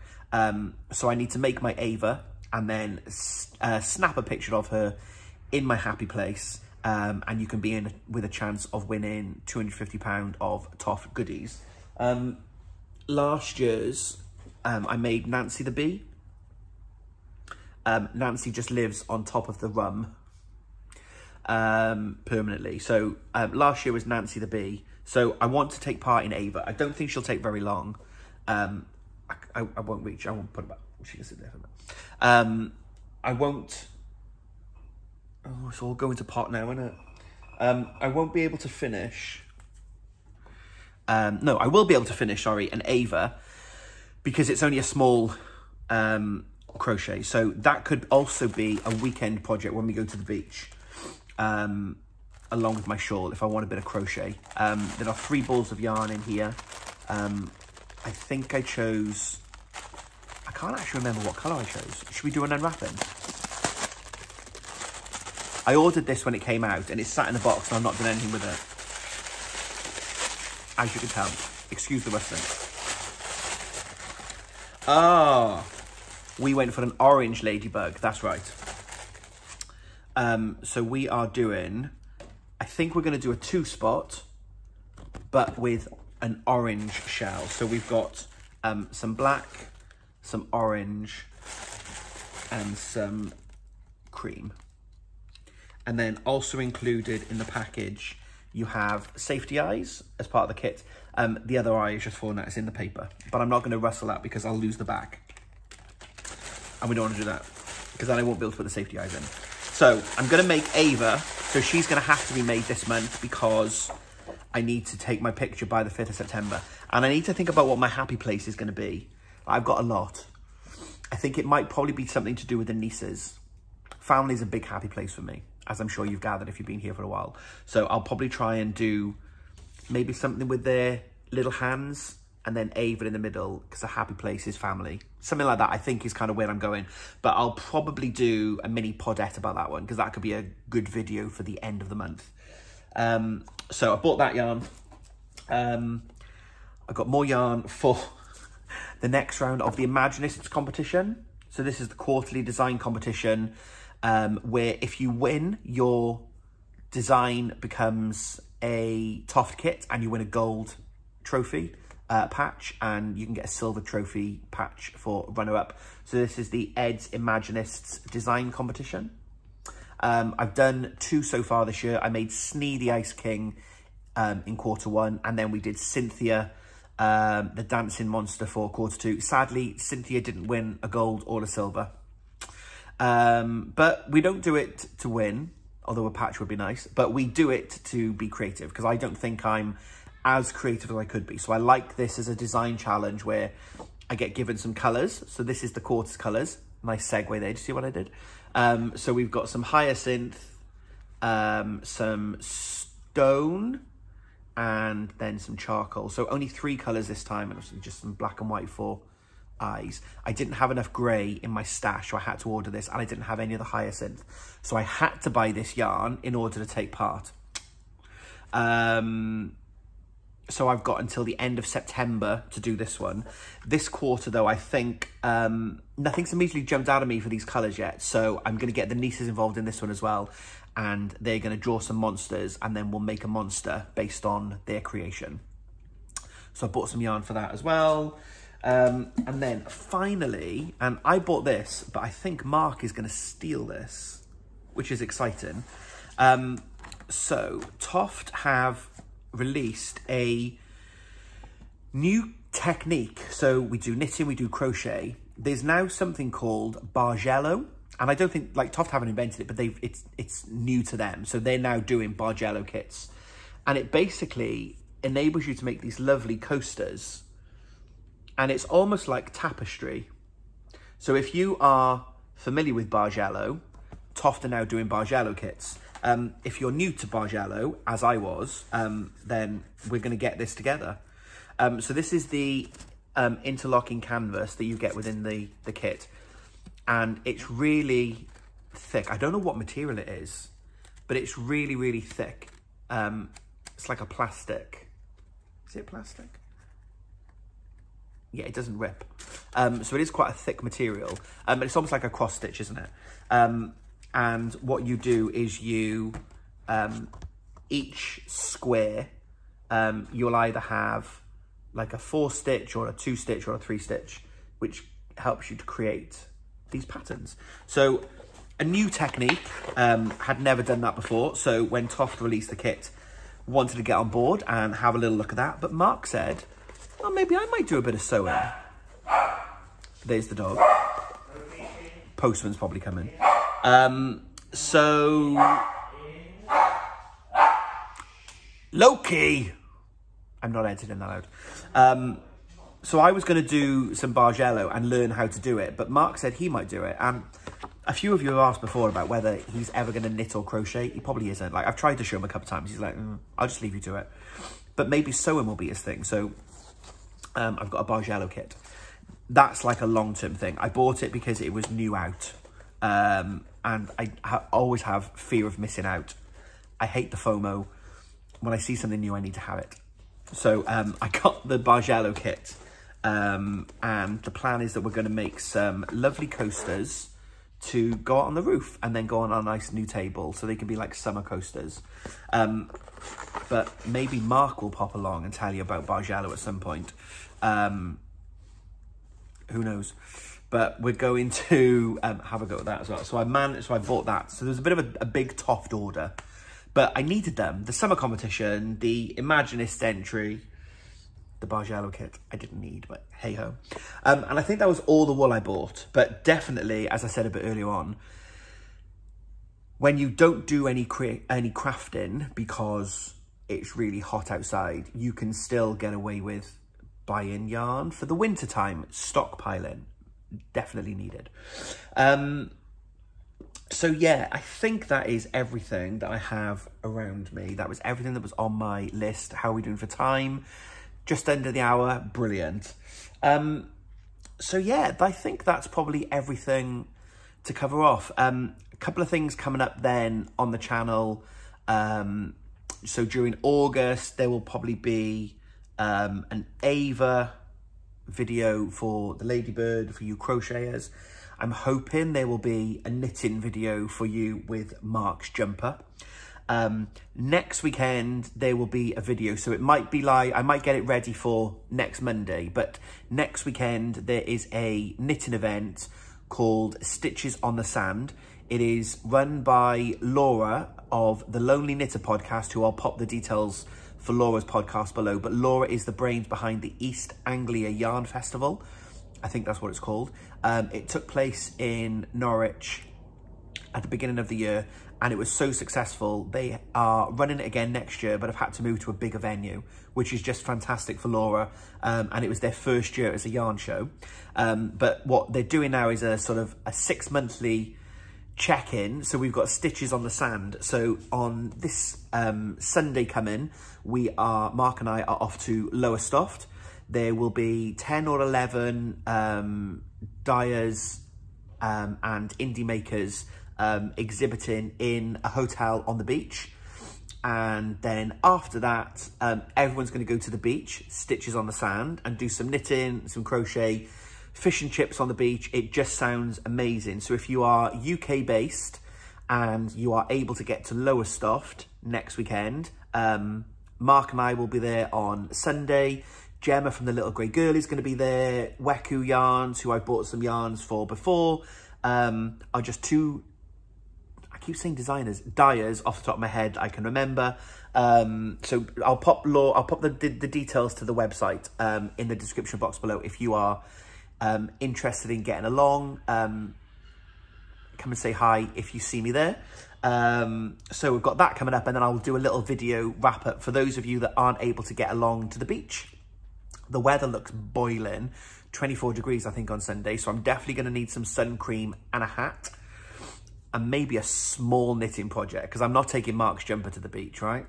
So I need to make my Ava and then snap a picture of her in my happy place, and you can be in with a chance of winning £250 of Toft goodies. Last year's, I made Nancy the bee. Nancy just lives on top of the rum permanently. So last year was Nancy the bee. So I want to take part in Ava. I don't think she'll take very long. I won't reach. I won't put it back. She can sit there for a minute. I won't. Oh, it's all going to pot now, isn't it? I won't be able to finish. No, I will be able to finish, sorry, an Ava, because it's only a small crochet. So that could also be a weekend project when we go to the beach, along with my shawl, if I want a bit of crochet. There are 3 balls of yarn in here. I think I chose, I can't actually remember what colour I chose. Should we do an unwrapping? I ordered this when it came out, and it's sat in the box and I've not done anything with it. As you can tell, excuse the rustling. Ah, we went for an orange ladybug, that's right. So we are doing, I think we're going to do a 2-spot, but with an orange shell. So we've got some black, some orange, and some cream. And then also included in the package, you have safety eyes as part of the kit. The other eye is just falling out, it's in the paper. But I'm not going to rustle that because I'll lose the back. And we don't want to do that, because then I won't be able to put the safety eyes in. So I'm going to make Ava. So she's going to have to be made this month because I need to take my picture by the 5th of September. And I need to think about what my happy place is going to be. I've got a lot. I think it might probably be something to do with the nieces. Family's a big happy place for me, as I'm sure you've gathered if you've been here for a while. So I'll probably try and do maybe something with their little hands, and then Ava in the middle, because a happy place is family. Something like that, I think, is kind of where I'm going. But I'll probably do a mini podette about that one, because that could be a good video for the end of the month. So I bought that yarn. I got more yarn for the next round of the Imaginists competition. So this is the quarterly design competition, where if you win, your design becomes a Toft kit and you win a gold trophy patch, and you can get a silver trophy patch for runner-up. So this is the Ed's Imaginists design competition. I've done 2 so far this year. I made Snee the Ice King in quarter 1, and then we did Cynthia, the dancing monster, for quarter 2. Sadly, Cynthia didn't win a gold or a silver. But we don't do it to win, although a patch would be nice, but we do it to be creative, because I don't think I'm as creative as I could be. So I like this as a design challenge where I get given some colours. So this is the quarters colours. Nice segue there. Do you see what I did? So we've got some hyacinth, some stone, and then some charcoal. So only 3 colours this time, and just some black and white for eyes. I didn't have enough grey in my stash, so I had to order this, and I didn't have any of the hyacinth. So I had to buy this yarn in order to take part. So I've got until the end of September to do this one. This quarter, though, I think nothing's immediately jumped out at me for these colours yet. So I'm going to get the nieces involved in this one as well. And they're going to draw some monsters, and then we'll make a monster based on their creation. So I bought some yarn for that as well. And then finally, and I bought this, but I think Mark is going to steal this, which is exciting. So Toft have released a new technique. So we do knitting, we do crochet. There's now something called Bargello, and I don't think, like, Toft haven't invented it, but it's new to them. So they're now doing Bargello kits, and it basically enables you to make these lovely coasters, and it's almost like tapestry. So if you are familiar with Bargello, Toft are now doing Bargello kits. If you're new to Bargello, as I was, then we're going to get this together. So this is the interlocking canvas that you get within the kit. And it's really thick. I don't know what material it is, but it's really, really thick. It's like a plastic. Is it plastic? Yeah, it doesn't rip. So it is quite a thick material. But it's almost like a cross stitch, isn't it? And what you do is you, each square, you'll either have like a 4-stitch or a 2-stitch or a 3-stitch, which helps you to create these patterns. So a new technique, had never done that before. So when Toft released the kit, wanted to get on board and have a little look at that. But Mark said, well, maybe I might do a bit of sewing. There's the dog. Postman's probably coming. So Loki, I'm not editing that out. So I was going to do some Bargello and learn how to do it, but Mark said he might do it. And a few of you have asked before about whether he's ever going to knit or crochet. He probably isn't. Like, I've tried to show him a couple of times. He's like, I'll just leave you to it. But maybe sewing will be his thing. So I've got a Bargello kit. That's like a long-term thing. I bought it because it was new out. And I always have fear of missing out. I hate the FOMO. When I see something new, I need to have it. So I got the Bargello kit. And the plan is that we're going to make some lovely coasters to go out on the roof and then go on our nice new table, so they can be like summer coasters. But maybe Mark will pop along and tell you about Bargello at some point. Who knows? But we're going to have a go at that as well. So I bought that. So there's a bit of a big Toft order, but I needed them. The summer competition, the Imaginists entry, the Bargello kit I didn't need, but hey ho. And I think that was all the wool I bought. But definitely, as I said a bit earlier on, when you don't do any crafting because it's really hot outside, you can still get away with buying yarn for the winter time. Stockpiling, definitely needed. So yeah, I think that is everything that I have around me. That was everything that was on my list. How are we doing for time? Just under the hour. Brilliant. So yeah, I think that's probably everything to cover off. A couple of things coming up then on the channel. So during August, there will probably be an Ava video for the Ladybird, for you crocheters. I'm hoping there will be a knitting video for you with Mark's jumper. Next weekend there will be a video, so it might be like, I might get it ready for next Monday, but next weekend there is a knitting event called Stitches on the Sand. It is run by Laura of the Lonely Knitter podcast, who I'll pop the details for Laura's podcast below, but Laura is the brains behind the East Anglia Yarn Festival. I think that's what it's called. It took place in Norwich at the beginning of the year, and it was so successful. They are running it again next year, but have had to move to a bigger venue, which is just fantastic for Laura. And it was their first year as a yarn show. But what they're doing now is a sort of a 6-monthly check-in. So we've got Stitches on the Sand. So on this Sunday coming, Mark and I are off to Lowestoft. There will be 10 or 11 dyers and indie makers exhibiting in a hotel on the beach. And then after that, everyone's going to go to the beach, Stitches on the Sand, and do some knitting, some crochet, fish and chips on the beach. It just sounds amazing. So if you are UK based and you are able to get to Lowestoft next weekend, Mark and I will be there on Sunday. Gemma from the Little Grey Girl is going to be there. Weku Yarns, who I bought some yarns for before, are just two, I keep saying designers, dyers off the top of my head I can remember. So I'll pop the details to the website in the description box below if you are interested in getting along. Come and say hi if you see me there. So we've got that coming up, and then I'll do a little video wrap up for those of you that aren't able to get along to the beach. The weather looks boiling, 24 degrees I think on Sunday, so I'm definitely going to need some sun cream and a hat and maybe a small knitting project because I'm not taking Mark's jumper to the beach, right?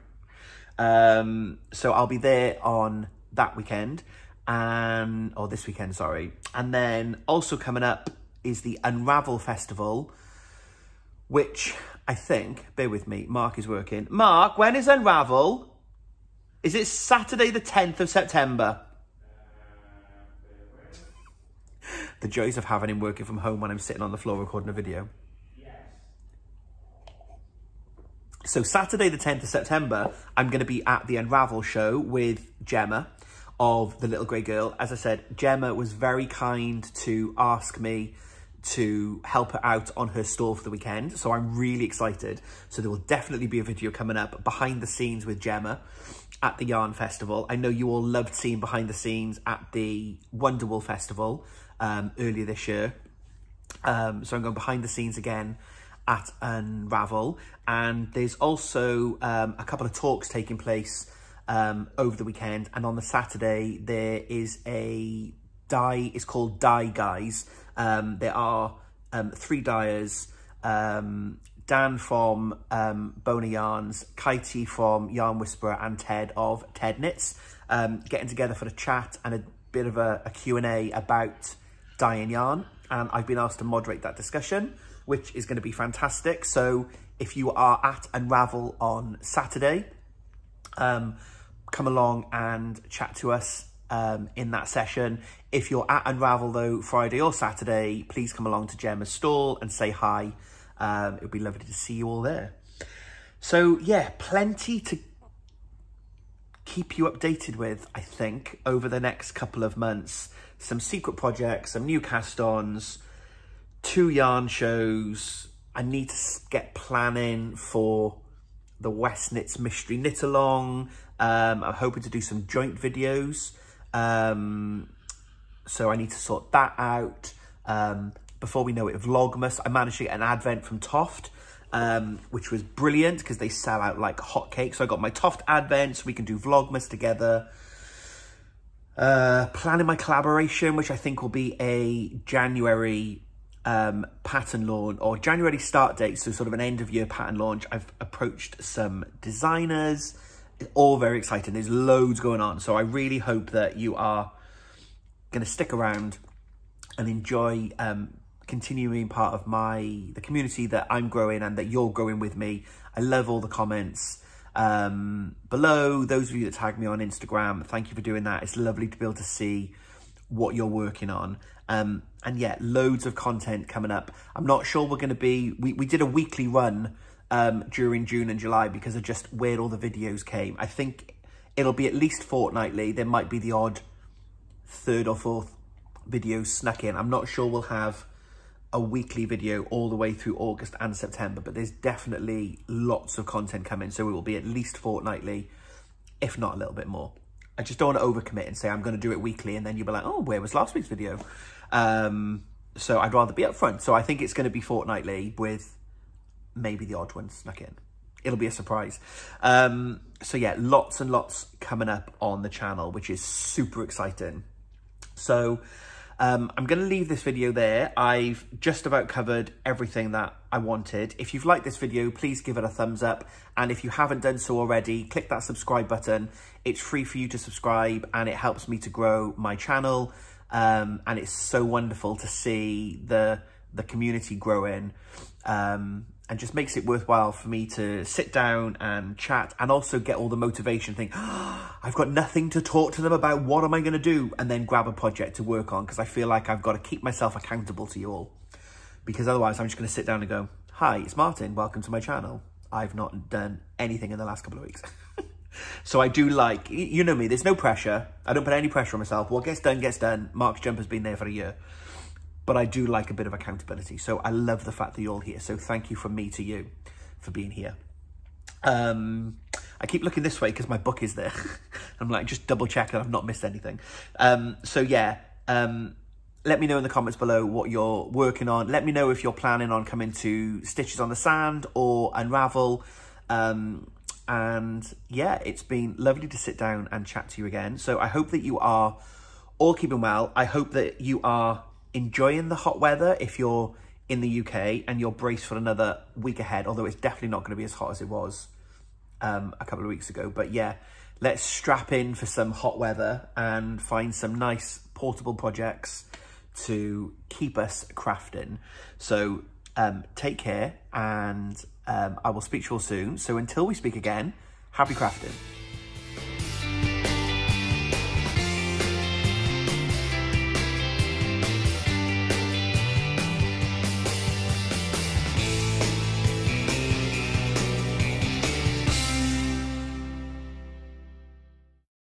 So I'll be there on that weekend, or this weekend, sorry. And then also coming up is the Unravel Festival, which I think, bear with me, Mark is working. Mark, when is Unravel? Is it Saturday the 10th of September? The joys of having him working from home when I'm sitting on the floor recording a video. Yes. So Saturday the 10th of September, I'm going to be at the Unravel show with Gemma of the Little Grey Girl. As I said, Gemma was very kind to ask me to help her out on her stall for the weekend. So I'm really excited. So there will definitely be a video coming up behind the scenes with Gemma at the Yarn Festival. I know you all loved seeing behind the scenes at the Wonderwool Festival earlier this year. So I'm going behind the scenes again at Unravel. And there's also a couple of talks taking place over the weekend. And on the Saturday, there is a dye, it's called Dye Guys. There are 3 dyers, Dan from Boner Yarns, Katie from Yarn Whisperer, and Ted of Ted Knits, getting together for a chat and a bit of a Q&A about dyeing yarn. And I've been asked to moderate that discussion, which is going to be fantastic. So if you are at Unravel on Saturday, come along and chat to us in that session. If you're at Unravel though, Friday or Saturday, please come along to Gemma's stall and say hi. It would be lovely to see you all there. So yeah, plenty to keep you updated with, I think, over the next couple of months. Some secret projects, some new cast-ons, 2 yarn shows. I need to get planning for the West Knits Mystery Knit Along. I'm hoping to do some joint videos. So I need to sort that out. Before we know it, Vlogmas. I managed to get an advent from Toft, which was brilliant because they sell out like hotcakes. So I got my Toft advent, so we can do Vlogmas together. Planning my collaboration, which I think will be a January pattern launch, or January start date, so sort of an end of year pattern launch. I've approached some designers. It's all very exciting. There's loads going on. So I really hope that you are going to stick around and enjoy continuing part of the community that I'm growing and that you're growing with me. I love all the comments below. Those of you that tag me on Instagram, thank you for doing that. It's lovely to be able to see what you're working on. And yeah, loads of content coming up. I'm not sure we're going to be, we did a weekly run during June and July because of just where all the videos came. I think it'll be at least fortnightly. There might be the odd 3rd or 4th video snuck in. I'm not sure we'll have a weekly video all the way through August and September, but there's definitely lots of content coming. So it will be at least fortnightly, if not a little bit more. I just don't want to overcommit and say I'm going to do it weekly and then you'll be like, oh, where was last week's video? So I'd rather be upfront. So I think it's going to be fortnightly with maybe the odd one snuck in. It'll be a surprise. So yeah, lots and lots coming up on the channel, which is super exciting. So I'm going to leave this video there. I've just about covered everything that I wanted. If you've liked this video, please give it a thumbs up. And if you haven't done so already, click that subscribe button. It's free for you to subscribe and it helps me to grow my channel. And it's so wonderful to see the community growing. And just makes it worthwhile for me to sit down and chat and also get all the motivation, think, oh, I've got nothing to talk to them about, what am I going to do? And then grab a project to work on, because I feel like I've got to keep myself accountable to you all. Because otherwise I'm just going to sit down and go, hi, it's Martin, welcome to my channel. I've not done anything in the last couple of weeks. So I do like, you know me, there's no pressure. I don't put any pressure on myself. What gets done, gets done. Mark's jumper's been there for a year. But I do like a bit of accountability. So I love the fact that you're all here. So thank you from me to you for being here. I keep looking this way because my book is there. I'm like, just double check that I've not missed anything. So yeah, let me know in the comments below what you're working on. Let me know if you're planning on coming to Stitches on the Sand or Unravel. And yeah, it's been lovely to sit down and chat to you again. So I hope that you are all keeping well. I hope that you are enjoying the hot weather if you're in the UK and you're braced for another week ahead, although it's definitely not going to be as hot as it was a couple of weeks ago. But yeah, let's strap in for some hot weather and find some nice portable projects to keep us crafting. So take care, and I will speak to you all soon. So until we speak again, happy crafting.